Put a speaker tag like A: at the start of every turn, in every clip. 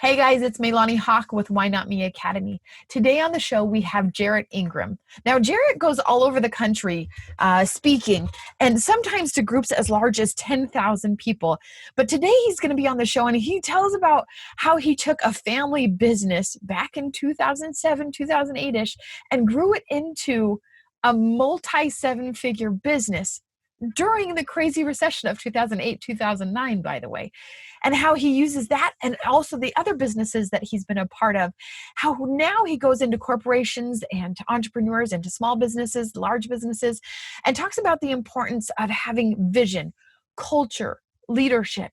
A: Hey guys, it's Maylani Hawk with Why Not Me Academy. Today on the show, we have Jarrett Ingram. Now, Jarrett goes all over the country speaking, and sometimes to groups as large as 10,000 people. But today he's going to be on the show, and he tells about how he took a family business back in 2007, 2008-ish, and grew it into a multi-seven-figure business during the crazy recession of 2008, 2009, by the way, and how he uses that and also the other businesses that he's been a part of, how now he goes into corporations and to entrepreneurs and to small businesses, large businesses, and talks about the importance of having vision, culture, leadership,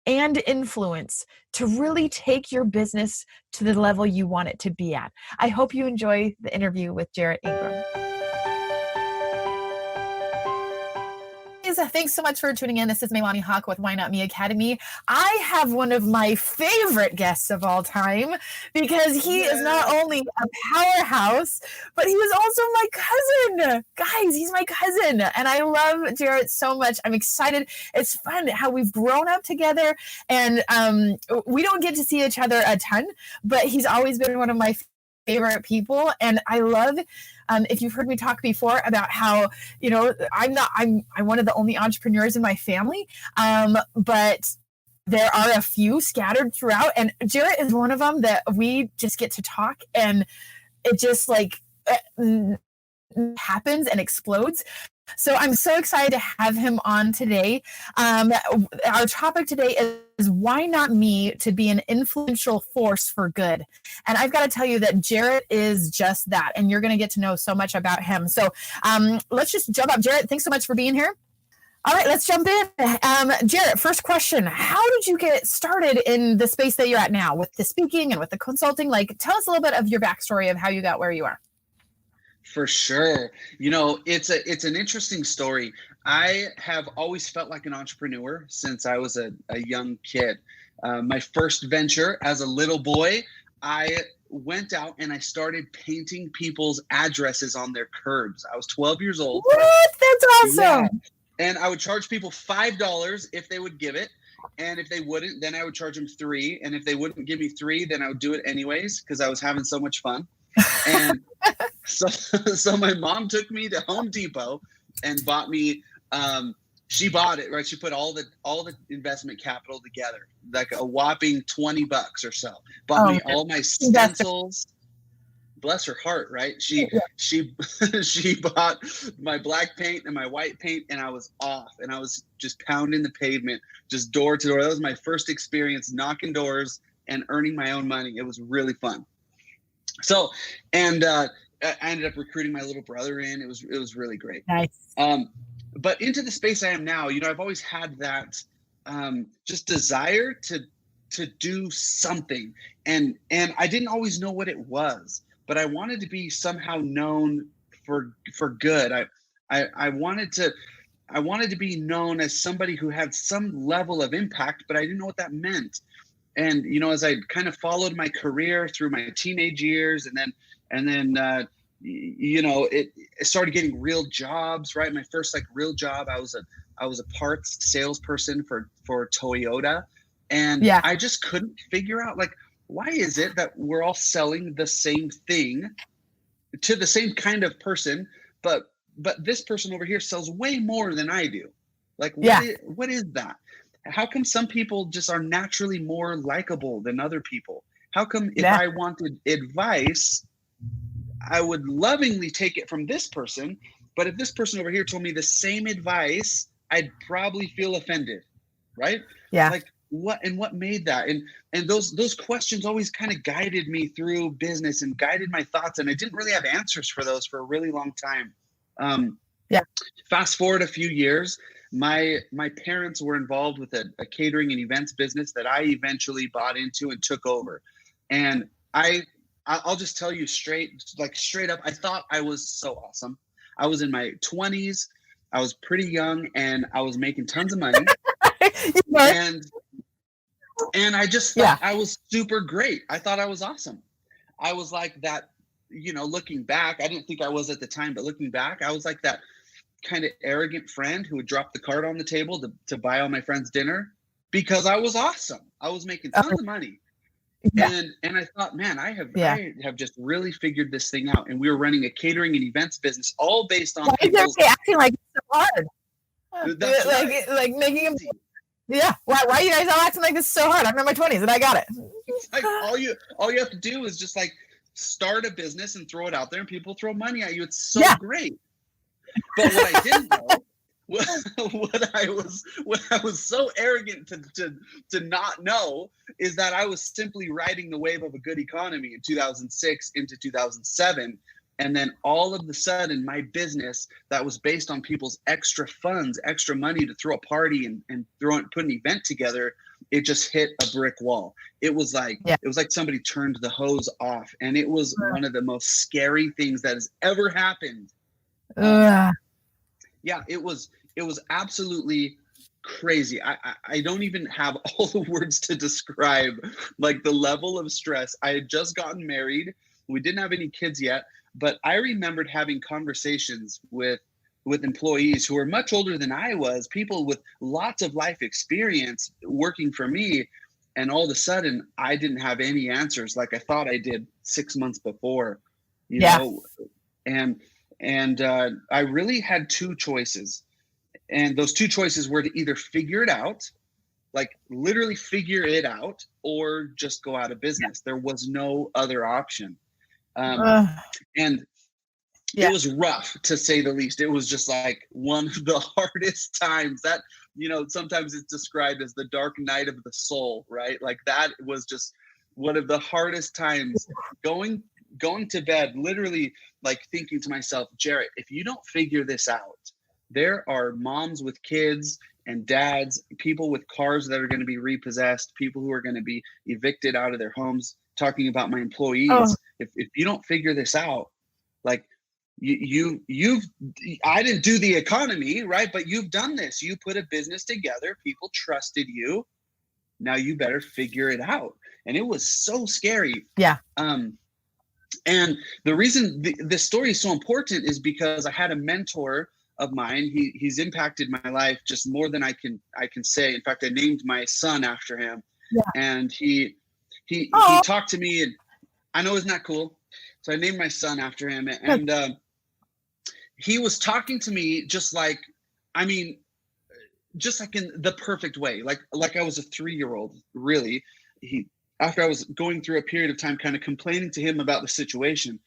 A: and influence to really take your business to the level you want it to be at. I hope you enjoy the interview with Jarrett Ingram. Thanks so much for tuning in. This is Maylani Hawk with Why Not Me Academy. I have one of my favorite guests of all time because he is not only a powerhouse, but he was also my cousin. Guys, he's my cousin. And I love Jarrett so much. I'm excited. It's fun how we've grown up together. And we don't get to see each other a ton, but he's always been one of my favorite people. And I love, if you've heard me talk before about how, you know, I'm one of the only entrepreneurs in my family, but there are a few scattered throughout, and Jarrett is one of them that we just get to talk, and it just like happens and explodes. So I'm so excited to have him on today. Our topic today is why not me to be an influential force for good? And I've got to tell you that Jarrett is just that, and you're going to get to know so much about him. So let's just jump up. Jarrett, thanks so much for being here. All right, let's jump in. Jarrett, first question. How did you get started in the space that you're at now with the speaking and with the consulting? Like, tell us a little bit of your backstory of how you got where you are.
B: For sure. You know, it's an interesting story. I have always felt like an entrepreneur since I was a young kid. My first venture as a little boy, I went out and I started painting people's addresses on their curbs. I was 12 years old.
A: What? That's awesome.
B: Yeah. And I would charge people $5 if they would give it. And if they wouldn't, then I would charge them $3. And if they wouldn't give me $3, then I would do it anyways because I was having so much fun. And so my mom took me to Home Depot and bought me, she bought it, right? She put all the investment capital together, like a whopping $20 or so. Bought me all my stencils. Bless her heart, right? She bought my black paint and my white paint, and I was off, and I was just pounding the pavement, just door to door. That was my first experience knocking doors and earning my own money. It was really fun. So, and I ended up recruiting my little brother in. It was really great.
A: Nice.
B: But into the space I am now, you know, I've always had that just desire to do something, and I didn't always know what it was, but I wanted to be somehow known for good. I wanted to be known as somebody who had some level of impact, but I didn't know what that meant. And, you know, as I kind of followed my career through my teenage years and then, you know, it started getting real jobs, right? My first like real job, I was a parts salesperson for Toyota. And I just couldn't figure out, like, why is it that we're all selling the same thing to the same kind of person, but this person over here sells way more than I do? Like, what is that? How come some people just are naturally more likable than other people? How come if I wanted advice, I would lovingly take it from this person, but if this person over here told me the same advice, I'd probably feel offended, right?
A: Yeah.
B: Like what made that? And those questions always kind of guided me through business and guided my thoughts, and I didn't really have answers for those for a really long time. Fast forward a few years. My parents were involved with a catering and events business that I eventually bought into and took over. And I'll just tell you straight up, I thought I was so awesome. I was in my 20s. I was pretty young and I was making tons of money. and I just thought I was super great. I thought I was awesome. I was like that, you know, looking back, I didn't think I was at the time, but looking back, I was like that kind of arrogant friend who would drop the card on the table to buy all my friends dinner because I was awesome. I was making tons of money.
A: Yeah.
B: And I thought, man, I
A: Yeah.
B: have just really figured this thing out. And we were running a catering and events business, all based on
A: Why is
B: people's.
A: everybody acting like it's so hard?
B: That's right.
A: Like making him.
B: Easy.
A: Yeah. Why are you guys all acting like this is so hard? I'm in my 20s and I got it.
B: It's like all you have to do is just like start a business and throw it out there, and people throw money at you. It's so great. But what I didn't know, what I was so arrogant to not know, is that I was simply riding the wave of a good economy in 2006 into 2007. And then all of a sudden, my business that was based on people's extra funds, extra money to throw a party and put an event together, it just hit a brick wall. It was like somebody turned the hose off, and it was one of the most scary things that has ever happened. Yeah, it was absolutely crazy. I don't even have all the words to describe like the level of stress. I had just gotten married. We didn't have any kids yet, but I remembered having conversations with employees who were much older than I was, people with lots of life experience working for me. And all of a sudden, I didn't have any answers like I thought I did 6 months before, you know? And I really had two choices. And those two choices were to either figure it out, like literally figure it out, or just go out of business. There was no other option. And it was rough, to say the least. It was just like one of the hardest times that, you know, sometimes it's described as the dark night of the soul, right? Like that was just one of the hardest times, going to bed, literally like thinking to myself, Jarrett, if you don't figure this out, there are moms with kids and dads, people with cars that are going to be repossessed, people who are going to be evicted out of their homes, talking about my employees. If you don't figure this out, like I didn't do the economy, right? But you've done this. You put a business together. People trusted you. Now you better figure it out. And it was so scary.
A: Yeah.
B: And the reason this story is so important is because I had a mentor of mine. He's impacted my life just more than I can say. In fact, I named my son after him. Yeah. And he talked to me, and I know, isn't that cool? So I named my son after him, and he was talking to me just like in the perfect way, like I was a 3-year-old, really. After I was going through a period of time kind of complaining to him about the situation,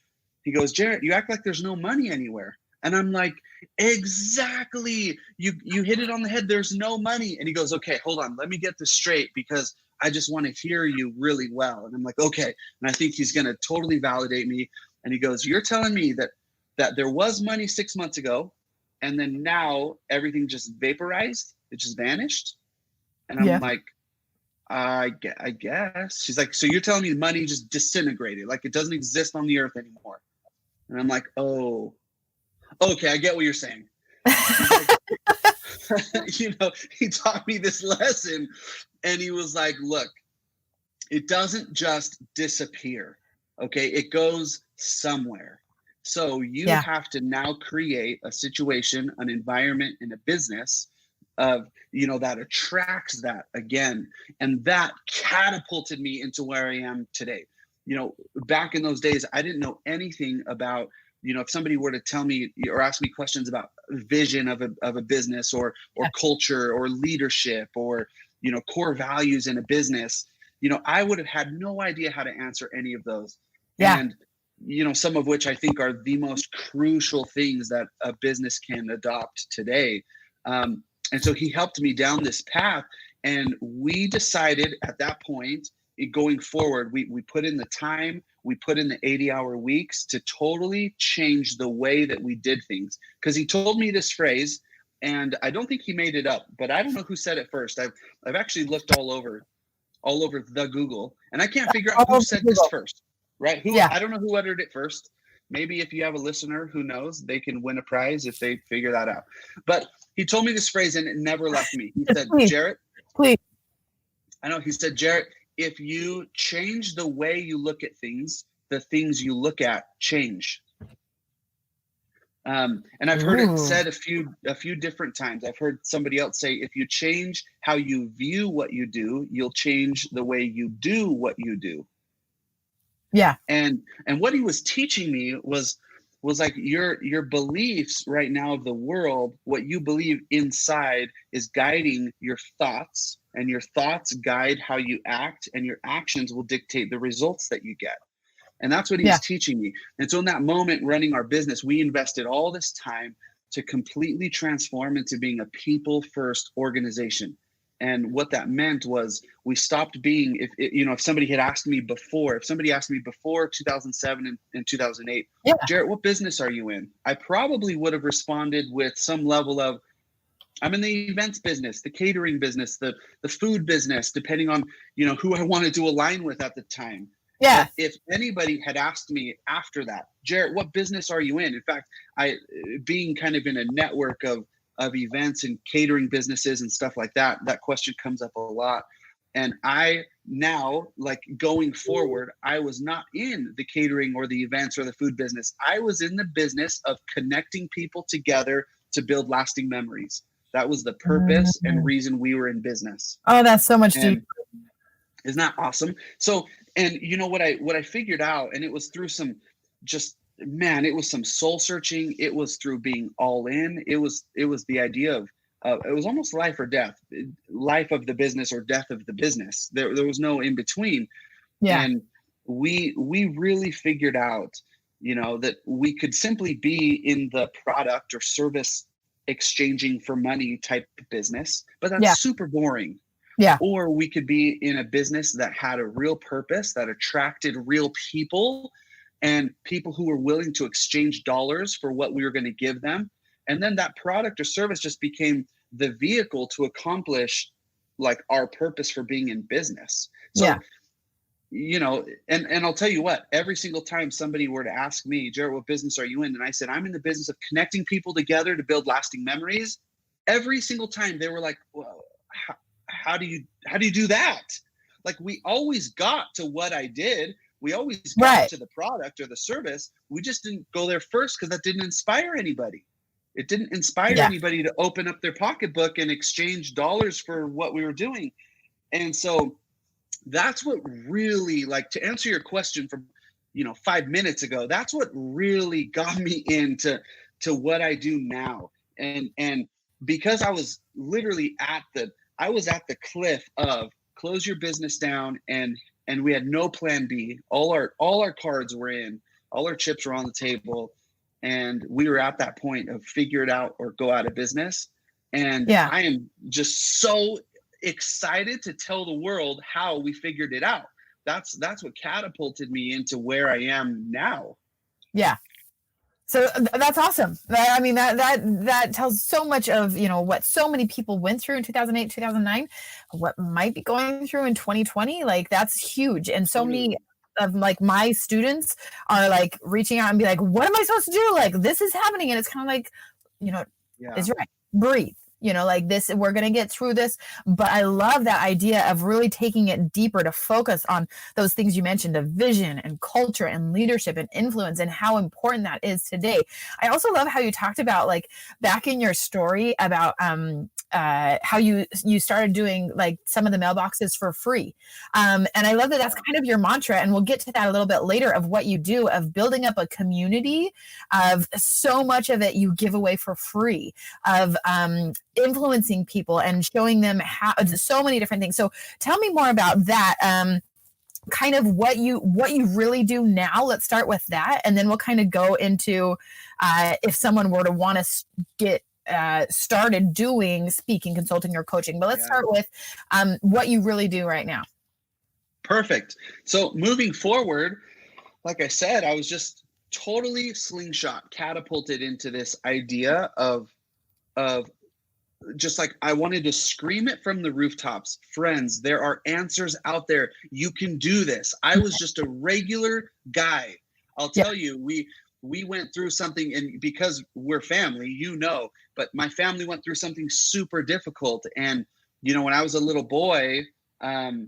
B: he goes, Jarrett, you act like there's no money anywhere. And I'm like, exactly. You hit it on the head. There's no money. And he goes, okay, hold on. Let me get this straight, because I just want to hear you really well. And I'm like, okay. And I think he's going to totally validate me. And he goes, you're telling me that there was money 6 months ago, and then now everything just vaporized. It just vanished. And I'm like, I guess. She's like, so you're telling me money just disintegrated, like it doesn't exist on the earth anymore? And I'm like, oh, okay, I get what you're saying. You know, he taught me this lesson, and he was like, look, it doesn't just disappear. Okay, it goes somewhere. So you have to now create a situation, an environment, and a business of, you know, that attracts that again. And that catapulted me into where I am today. You know, back in those days, I didn't know anything about, you know, if somebody were to tell me or ask me questions about vision of a business or culture or leadership or, you know, core values in a business, you know, I would have had no idea how to answer any of those. Yeah. And, you know, some of which I think are the most crucial things that a business can adopt today. And so he helped me down this path, and we decided at that point, going forward, we put in the time, we put in the 80-hour weeks to totally change the way that we did things. Because he told me this phrase, and I don't think he made it up, but I don't know who said it first. I've actually looked all over the Google, and I can't figure out who said this first, right? I don't know who uttered it first. Maybe if you have a listener who knows, they can win a prize if they figure that out. But he told me this phrase, and it never left me. He said, Jarrett, please. I know. He said, Jarrett, if you change the way you look at things, the things you look at change. And I've heard it said a few different times. I've heard somebody else say, if you change how you view what you do, you'll change the way you do what you do.
A: Yeah.
B: And what he was teaching me was like your beliefs right now of the world, what you believe inside is guiding your thoughts, and your thoughts guide how you act, and your actions will dictate the results that you get. And that's what he
A: Yeah.
B: was teaching me. And so in that moment, running our business, we invested all this time to completely transform into being a people first organization. And what that meant was we stopped being, if somebody had asked me before, if somebody asked me before 2007 and 2008,
A: Yeah.
B: Jarrett, what business are you in? I probably would have responded with some level of, I'm in the events business, the catering business, the food business, depending on, who I wanted to align with at the time.
A: Yeah.
B: But if anybody had asked me after that, Jarrett, what business are you in? In fact, being kind of in a network of events and catering businesses and stuff like that, that question comes up a lot. And I now, like going forward, I was not in the catering or the events or the food business. I was in the business of connecting people together to build lasting memories. That was the purpose and reason we were in business.
A: Oh, that's so much deeper.
B: Isn't that awesome? So, and what I figured out, and it was through some it was some soul searching. It was through being all in. It was the idea of, it was almost life or death, life of the business or death of the business. There was no in between.
A: Yeah.
B: And we really figured out, that we could simply be in the product or service exchanging for money type of business, but that's super boring.
A: Yeah.
B: Or we could be in a business that had a real purpose, that attracted real people, and people who were willing to exchange dollars for what we were going to give them. And then that product or service just became the vehicle to accomplish like our purpose for being in business. So, and I'll tell you what, every single time somebody were to ask me, Jarrett, what business are you in? And I said, I'm in the business of connecting people together to build lasting memories. Every single time they were like, well, how do you do that? Like, we always got to what I did. We always got to the product or the service. We just didn't go there first because that didn't inspire anybody. It didn't inspire anybody to open up their pocketbook and exchange dollars for what we were doing. And so that's what really, like, to answer your question from, 5 minutes ago, that's what really got me into what I do now. And because I was literally at the cliff of close your business down, and we had no plan B. All our cards were in, all our chips were on the table, and we were at that point of figure it out or go out of business. And I am just so excited to tell the world how we figured it out. That's what catapulted me into where I am now. Yeah.
A: So that's awesome. I mean, that tells so much of, what so many people went through in 2008, 2009, what might be going through in 2020. Like, that's huge. And so many of like my students are like reaching out and be like, what am I supposed to do? Like, this is happening. And it's kind of like, it's right. Breathe. Like this, we're going to get through this. But I love that idea of really taking it deeper to focus on those things you mentioned, of vision and culture and leadership and influence, and how important that is today. I also love how you talked about, like, back in your story about how you started doing like some of the mailboxes for free. And I love that that's kind of your mantra. And we'll get to that a little bit later, of what you do, of building up a community of so much of it you give away for free, of influencing people and showing them how, so many different things. So tell me more about that. Kind of what you really do now. Let's start with that, and then we'll kind of go into if someone were to want to get started doing speaking, consulting, or coaching. But let's start with what you really do right now.
B: Perfect. So moving forward, like I said, I was just totally slingshot catapulted into this idea of just like, I wanted to scream it from the rooftops. Friends, there are answers out there. You can do this. I was just a regular guy. I'll tell you, we went through something, and because we're family, but my family went through something super difficult. And, when I was a little boy, my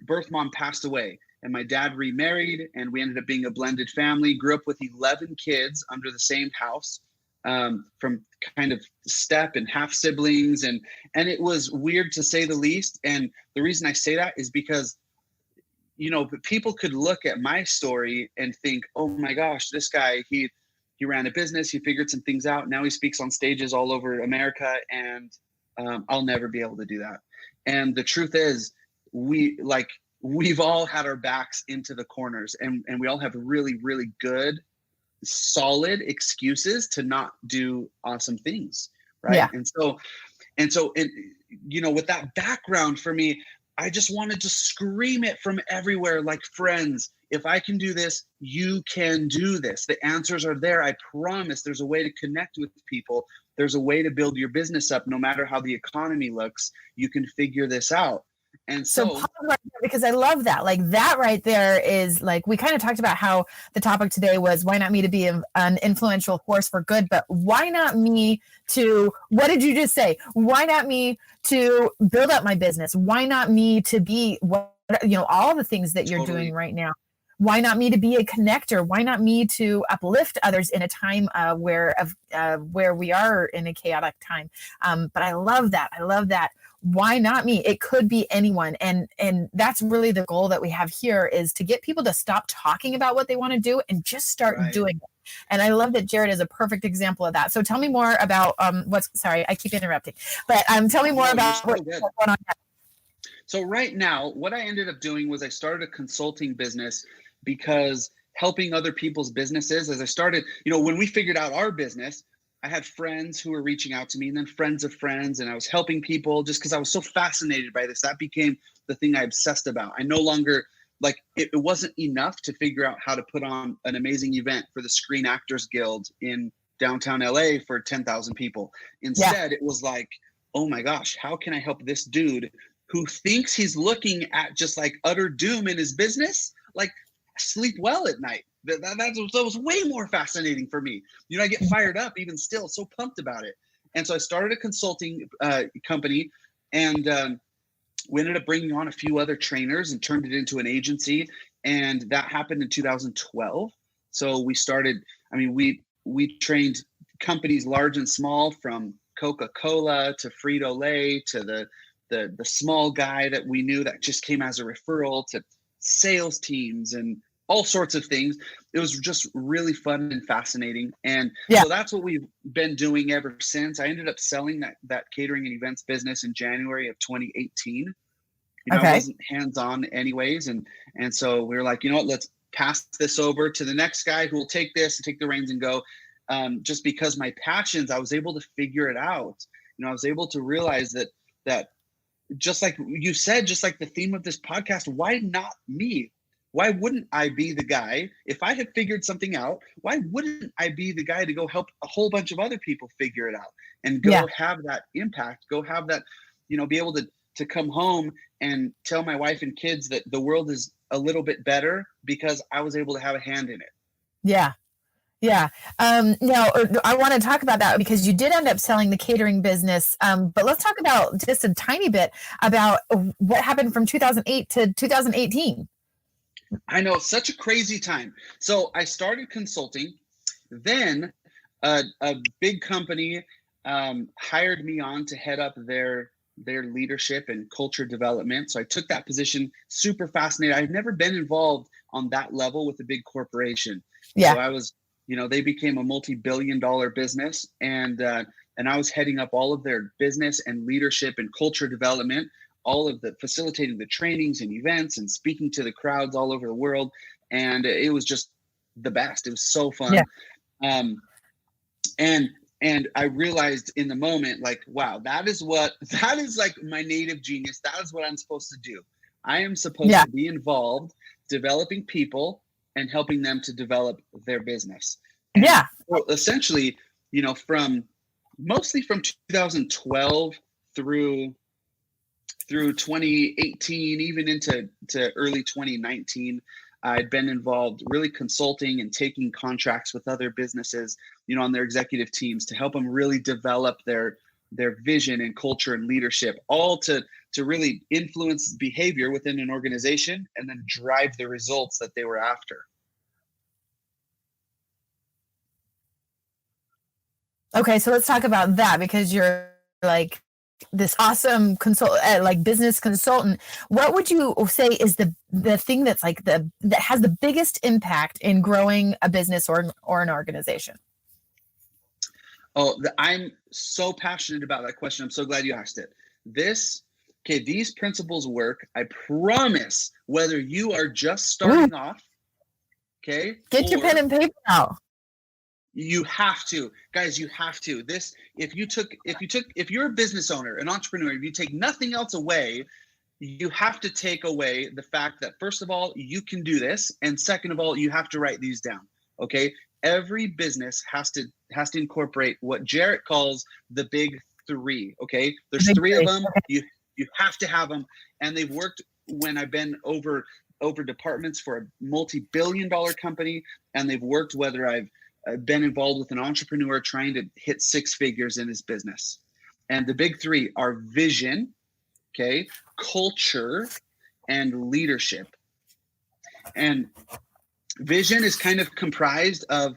B: birth mom passed away, and my dad remarried, and we ended up being a blended family, grew up with 11 kids under the same house. From kind of step and half siblings. And it was weird, to say the least. And the reason I say that is because but people could look at my story and think, oh my gosh, this guy, he ran a business, he figured some things out. Now he speaks on stages all over America, and I'll never be able to do that. And the truth is, we've all had our backs into the corners, and we all have really, really good, solid excuses to not do awesome things. Right.
A: Yeah.
B: With that background for me, I just wanted to scream it from everywhere, like, friends, if I can do this, you can do this. The answers are there. I promise. There's a way to connect with people. There's a way to build your business up. No matter how the economy looks, you can figure this out. And
A: so pause right there, because I love that. Like, that right there is like, we kind of talked about how the topic today was, why not me to be an influential force for good, but why not me to, what did you just say? Why not me to build up my business? Why not me to be all the things that you're doing right now? Why not me to be a connector? Why not me to uplift others in a time where we are in a chaotic time? But I love that. Why not me? It could be anyone. And that's really the goal that we have here, is to get people to stop talking about what they want to do and just start doing it. And I love that Jarrett is a perfect example of that. So tell me more about sorry, I keep interrupting, but tell me more about what's going on now.
B: So right now, what I ended up doing was I started a consulting business, because helping other people's businesses, as I started, when we figured out our business, I had friends who were reaching out to me, and then friends of friends, and I was helping people just because I was so fascinated by this. That became the thing I obsessed about. I no longer, it wasn't enough to figure out how to put on an amazing event for the Screen Actors Guild in downtown LA for 10,000 people. Instead, It was like, oh my gosh, how can I help this dude who thinks he's looking at just like utter doom in his business, sleep well at night? That was way more fascinating for me. I get fired up even still, so pumped about it. And so I started a consulting company, and we ended up bringing on a few other trainers and turned it into an agency. And that happened in 2012. So we started, we trained companies large and small, from Coca-Cola to Frito-Lay to the small guy that we knew that just came as a referral, to sales teams and all sorts of things. It was just really fun and fascinating. And so that's what we've been doing ever since. I ended up selling that catering and events business in January of 2018. I wasn't hands-on anyways. And so we were like, what, let's pass this over to the next guy who will take this and take the reins and go. Just because my passions, I was able to figure it out. I was able to realize that just like you said, just like the theme of this podcast, why not me? Why wouldn't I be the guy? If I had figured something out, why wouldn't I be the guy to go help a whole bunch of other people figure it out and go have that impact, go have that, be able to come home and tell my wife and kids that the world is a little bit better because I was able to have a hand in it.
A: Yeah. Yeah. Now, I want to talk about that, because you did end up selling the catering business. But let's talk about just a tiny bit about what happened from 2008 to 2018.
B: I know, such a crazy time. So I started consulting. Then a big company hired me on to head up their leadership and culture development. So I took that position, super fascinated. I've never been involved on that level with a big corporation. So I was, they became a multi-billion-dollar business, and I was heading up all of their business and leadership and culture development, all of the facilitating the trainings and events and speaking to the crowds all over the world. And it was just the best. It was so fun. And I realized in the moment, like, wow, that is like my native genius. That is what I'm supposed to do. I am supposed to be involved developing people and helping them to develop their business. And so essentially, mostly from 2012 through 2018, even into early 2019, I'd been involved really consulting and taking contracts with other businesses, on their executive teams to help them really develop their vision and culture and leadership, all to really influence behavior within an organization and then drive the results that they were after.
A: Okay, so let's talk about that, because you're like this awesome like business consultant, what would you say is the thing that's like that has the biggest impact in growing a business or an organization?
B: Oh, I'm so passionate about that question. I'm so glad you asked it. These principles work. I promise, whether you are just starting off, okay?
A: Get your pen and paper out.
B: You have to, guys, you have to. If you're a business owner, an entrepreneur, if you take nothing else away, you have to take away the fact that, first of all, you can do this. And second of all, you have to write these down. Okay. Every business has to incorporate what Jarrett calls the big three. Okay. There's three of them. You have to have them. And they've worked when I've been over departments for a multi-billion-dollar company. And they've worked whether I've been involved with an entrepreneur trying to hit 6 figures in his business. And the big three are vision, okay, culture, and leadership. And vision is kind of comprised of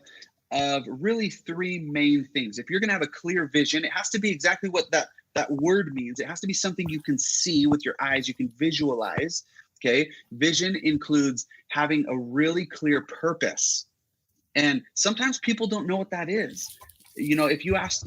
B: really 3 main things. If you're going to have a clear vision, it has to be exactly what that word means. It has to be something you can see with your eyes, you can visualize. Okay. Vision includes having a really clear purpose. And sometimes people don't know what that is. You know, if you ask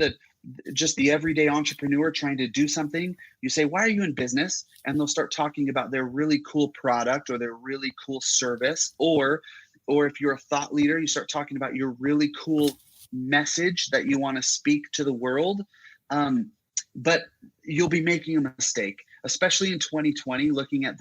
B: just the everyday entrepreneur trying to do something, you say, why are you in business? And they'll start talking about their really cool product or their really cool service. Or if you're a thought leader, you start talking about your really cool message that you want to speak to the world. But you'll be making a mistake, especially in 2020, looking at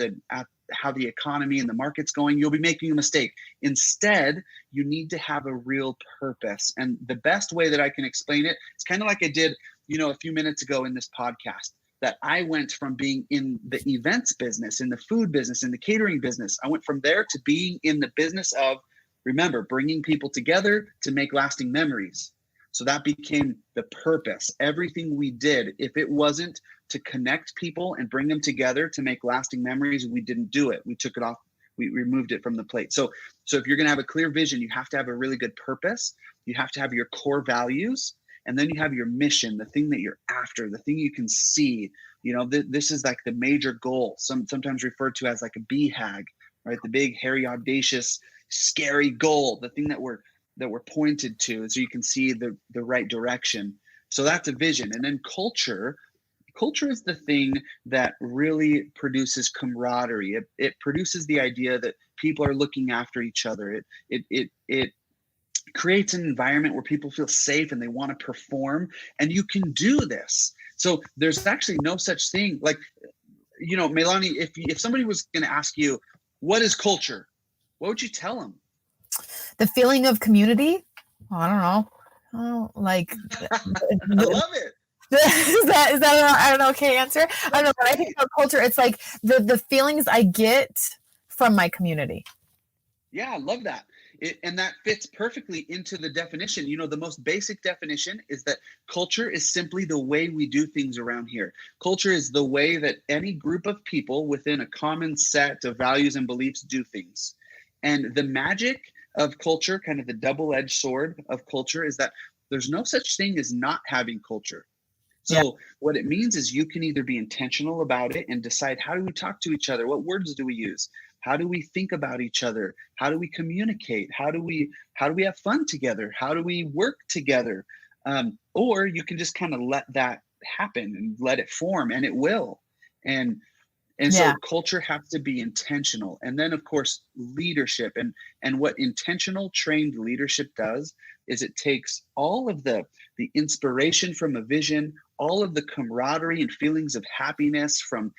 B: how the economy and the market's going. You'll be making a mistake. Instead, you need to have a real purpose. And the best way that I can explain it, it's kind of like I did, a few minutes ago in this podcast, that I went from being in the events business, in the food business, in the catering business. I went from there to being in the business of, remember, bringing people together to make lasting memories. So that became the purpose. Everything we did, if it wasn't to connect people and bring them together to make lasting memories, we didn't do it. We took it off. We removed it from the plate. So if you're going to have a clear vision, you have to have a really good purpose. You have to have your core values. And then you have your mission, the thing that you're after, the thing you can see. This is like the major goal, sometimes referred to as like a BHAG, right? The big, hairy, audacious, scary goal, the thing that we're pointed to, so you can see the right direction. So that's a vision. And then culture is the thing that really produces camaraderie. It produces the idea that people are looking after each other. It creates an environment where people feel safe and they want to perform, and you can do this. So there's actually no such thing like, Melanie, if somebody was going to ask you, what is culture? What would you tell them?
A: The feeling of community. I don't know. I
B: love it.
A: Is that an okay answer? I don't know, but I think about culture, it's like the feelings I get from my community.
B: Yeah, I love that. And that fits perfectly into the definition. The most basic definition is that culture is simply the way we do things around here. Culture is the way that any group of people within a common set of values and beliefs do things. And the magic of culture, kind of the double-edged sword of culture, is that there's no such thing as not having culture. So what it means is you can either be intentional about it and decide, how do we talk to each other? What words do we use? How do we think about each other? How do we communicate? How do we have fun together? How do we work together? Or you can just kind of let that happen and let it form, and it will. And so culture has to be intentional. And then, of course, leadership. And what intentional trained leadership does is it takes all of the inspiration from a vision, all of the camaraderie and feelings of happiness from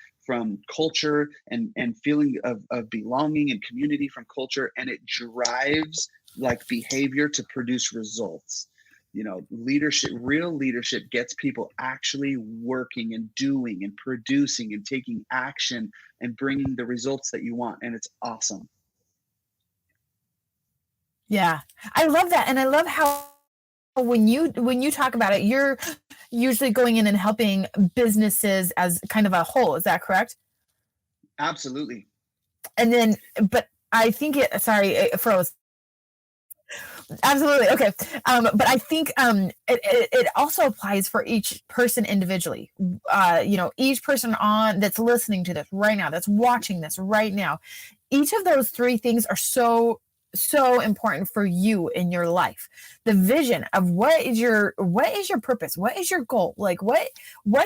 B: culture and feeling of belonging and community from culture, and it drives like behavior to produce results. Real leadership gets people actually working and doing and producing and taking action and bringing the results that you want. And it's awesome.
A: Yeah, I love that. And I love how when you talk about it, you're usually going in and helping businesses as kind of a whole. Is that correct?
B: Absolutely.
A: And then, but I think it froze. Absolutely. Okay. But I think it also applies for each person individually. Each person on that's listening to this right now, that's watching this right now, each of those three things are so important for you in your life. The vision of what is your purpose, what is your goal, like what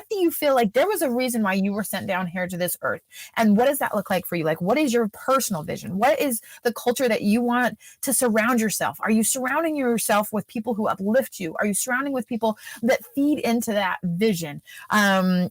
A: do you feel like there was a reason why you were sent down here to this earth, and what does that look like for you? Like, what is your personal vision? What is the culture that you want to surround yourself? Are you surrounding yourself with people who uplift you? Are you surrounding with people that feed into that vision? Right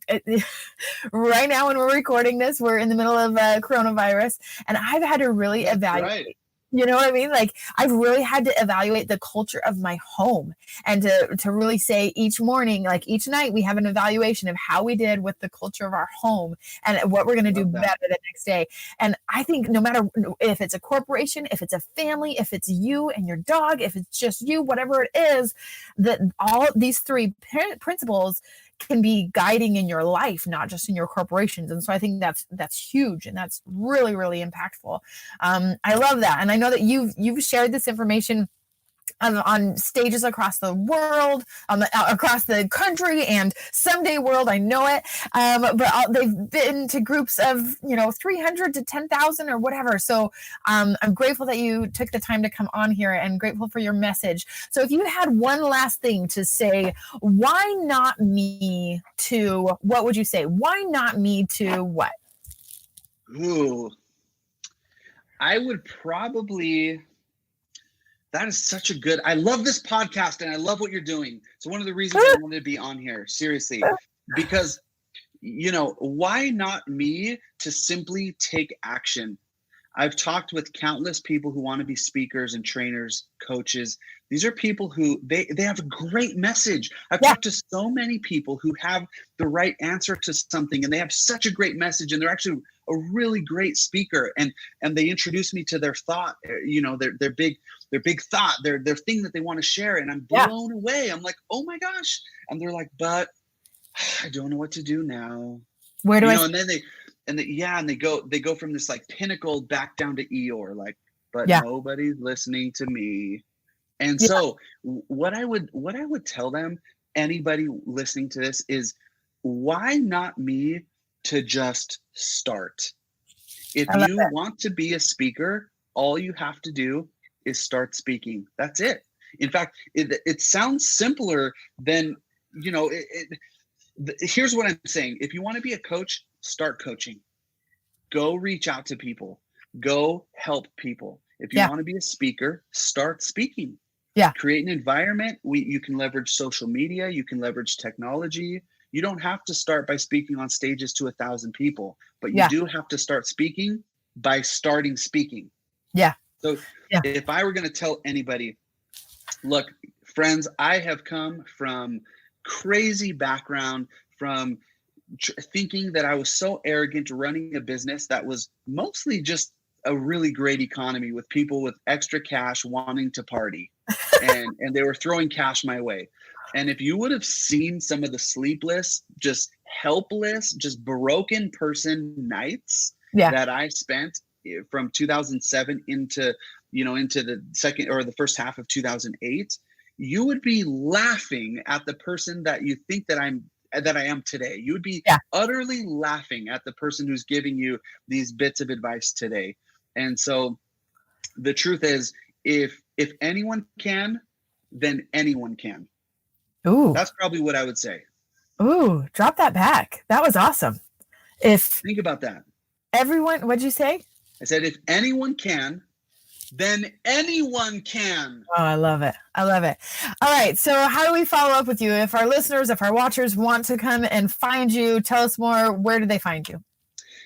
A: now when we're recording this, we're in the middle of coronavirus, and I've had to really evaluate.
B: Right.
A: You know what I mean? Like, I've really had to evaluate the culture of my home, and to really say each morning, like each night, we have an evaluation of how we did with the culture of our home and what we're going to do better the next day. And I think no matter if it's a corporation, if it's a family, if it's you and your dog, if it's just you, whatever it is, that all these three principles can be guiding in your life, not just in your corporations. And so I think that's huge, and that's really, really impactful. I love that. And I know that you've shared this information on stages across the world, across the country, and someday world. I know it, but they've been to groups of 300 to 10,000 or whatever. So I'm grateful that you took the time to come on here, and grateful for your message. So if you had one last thing to say, why not me to what would you say? Why not me to what?
B: Ooh, I would probably. That is such a good, I love this podcast and I love what you're doing. So one of the reasons I wanted to be on here, seriously, because, why not me to simply take action? I've talked with countless people who want to be speakers and trainers, coaches. These are people who they have a great message. I've talked to so many people who have the right answer to something, and they have such a great message, and they're actually a really great speaker. And they introduce me to their thought, their big thought, their thing that they want to share. And I'm blown away. I'm like, oh my gosh. And they're like, but I don't know what to do now.
A: Where do I?
B: And then they go from this like pinnacle back down to Eeyore, like, but nobody's listening to me. And so what I would tell them, anybody listening to this, is why not me to just start? If you want to be a speaker, all you have to do is start speaking. That's it. In fact, it sounds simpler than, here's what I'm saying. If you want to be a coach, start coaching. Go reach out to people. Go help people. If you want to be a speaker, start speaking. Create an environment. You can leverage social media. You can leverage technology. You don't have to start by speaking on stages to 1,000 people, but you do have to start speaking by starting speaking. So if I were going to tell anybody, look, friends, I have come from crazy background, from thinking that I was so arrogant running a business that was mostly just a really great economy with people with extra cash wanting to party, and they were throwing cash my way. And if you would have seen some of the sleepless, just helpless, just broken person nights that I spent from 2007 into the second or the first half of 2008, you would be laughing at the person that you think that I am today. You would be utterly laughing at the person who's giving you these bits of advice today. And so the truth is, if anyone can, then anyone can.
A: Ooh.
B: That's probably what I would say.
A: Ooh, drop that back. That was awesome.
B: Think about that.
A: Everyone, what'd you say?
B: I said, if anyone can, then anyone can.
A: Oh, I love it. I love it. All right. So how do we follow up with you? If our listeners, if our watchers want to come and find you, tell us more. Where do they find you?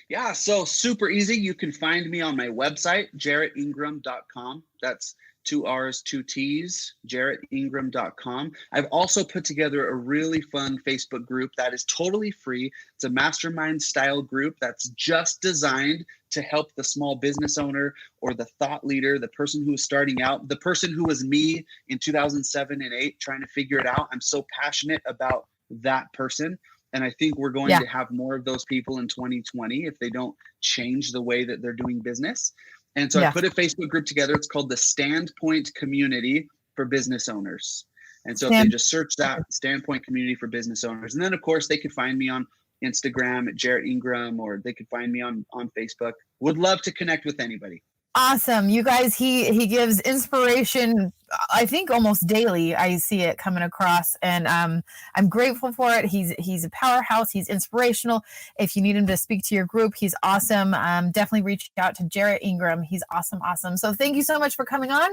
B: Yeah, so super easy. You can find me on my website, jarrettingram.com. That's 2 R's, 2 T's, jarrettingram.com. I've also put together a really fun Facebook group that is totally free. It's a mastermind style group that's just designed to help the small business owner or the thought leader, the person who is starting out, the person who was me in 2007 and 8 trying to figure it out. I'm so passionate about that person. And I think we're going to have more of those people in 2020 if they don't change the way that they're doing business. And so I put a Facebook group together. It's called the Standpoint Community. for business owners. And so if they just search that, Standpoint Community for Business Owners. And then, of course, they could find me on Instagram at Jarrett Ingram, or they could find me on Facebook. Would love to connect with anybody.
A: Awesome. You guys, he gives inspiration, I think almost daily. I see it coming across, and I'm grateful for it. He's a powerhouse. He's inspirational. If you need him to speak to your group, he's awesome. Definitely reach out to Jarrett Ingram. He's awesome. So thank you so much for coming on.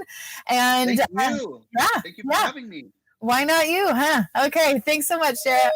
A: And
B: thank you. Thank you for having me.
A: Why not you, huh? Okay. Thanks so much, Jarrett.